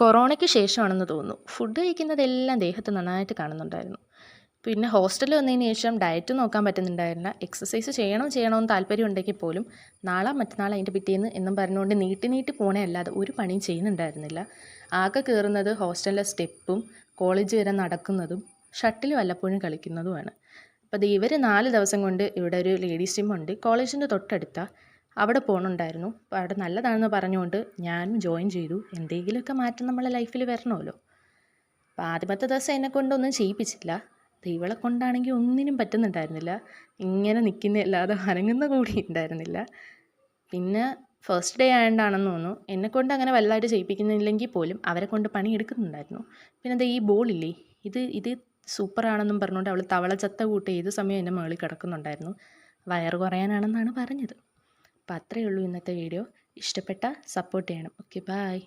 കൊറോണയ്ക്ക് ശേഷമാണെന്ന് തോന്നുന്നു ഫുഡ് കഴിക്കുന്നതെല്ലാം ദേഹത്ത് നന്നായിട്ട് കാണുന്നുണ്ടായിരുന്നു. പിന്നെ ഹോസ്റ്റലിൽ വന്നതിന് ശേഷം ഡയറ്റ് നോക്കാൻ പറ്റുന്നുണ്ടായിരുന്നില്ല. എക്സസൈസ് ചെയ്യണമെന്ന് താല്പര്യം ഉണ്ടെങ്കിൽ പോലും നാളെ മറ്റന്നാൾ അതിൻ്റെ പിറ്റേന്ന് എന്നും പറഞ്ഞുകൊണ്ട് നീട്ടി നീട്ടി പോണേ അല്ലാതെ ഒരു പണിയും ചെയ്യുന്നുണ്ടായിരുന്നില്ല. ആകെ കയറുന്നത് ഹോസ്റ്റലിലെ സ്റ്റെപ്പും കോളേജ് വരെ നടക്കുന്നതും ഷട്ടിൽ വല്ലപ്പോഴും കളിക്കുന്നതുമാണ്. അപ്പോൾ ദേ ഇവർ 4 ദിവസം കൊണ്ട് ഇവിടെ ഒരു ലേഡീസ് ജിമ്മുണ്ട് കോളേജിൻ്റെ തൊട്ടടുത്താണ്, അവിടെ പോകണുണ്ടായിരുന്നു. അപ്പോൾ അവിടെ നല്ലതാണെന്ന് പറഞ്ഞുകൊണ്ട് ഞാനും ജോയിൻ ചെയ്തു. എന്തെങ്കിലുമൊക്കെ മാറ്റം നമ്മളെ ലൈഫിൽ വരണമല്ലോ. അപ്പോൾ ആദ്യമത്തെ ദിവസം എന്നെ കൊണ്ടൊന്നും ചെയ്യിപ്പിച്ചില്ല. ഇവളെ കൊണ്ടാണെങ്കിൽ ഒന്നിനും പറ്റുന്നുണ്ടായിരുന്നില്ല. ഇങ്ങനെ നിൽക്കുന്നതല്ലാതെ അനങ്ങുന്ന കൂടി ഉണ്ടായിരുന്നില്ല. പിന്നെ ഫസ്റ്റ് ഡേ ആയതുകൊണ്ടാണെന്ന് തോന്നുന്നു എന്നെക്കൊണ്ട് അങ്ങനെ വലുതായിട്ട് ചെയ്യിപ്പിക്കുന്നില്ലെങ്കിൽ പോലും അവരെ കൊണ്ട് പണി എടുക്കുന്നുണ്ടായിരുന്നു. പിന്നെ എന്താ ഈ ബോളില്ലേ, ഇത് സൂപ്പറാണെന്നും പറഞ്ഞുകൊണ്ട് അവൾ തവളച്ചത്ത കൂട്ട് ഏത് സമയം എൻ്റെ മുകളിൽ കിടക്കുന്നുണ്ടായിരുന്നു. വയറ് കുറയാനാണെന്നാണ് പറഞ്ഞത്. അപ്പോൾ അത്രയേ ഉള്ളൂ ഇന്നത്തെ വീഡിയോ. ഇഷ്ടപ്പെട്ടാൽ സപ്പോർട്ട് ചെയ്യണം. Okay, by.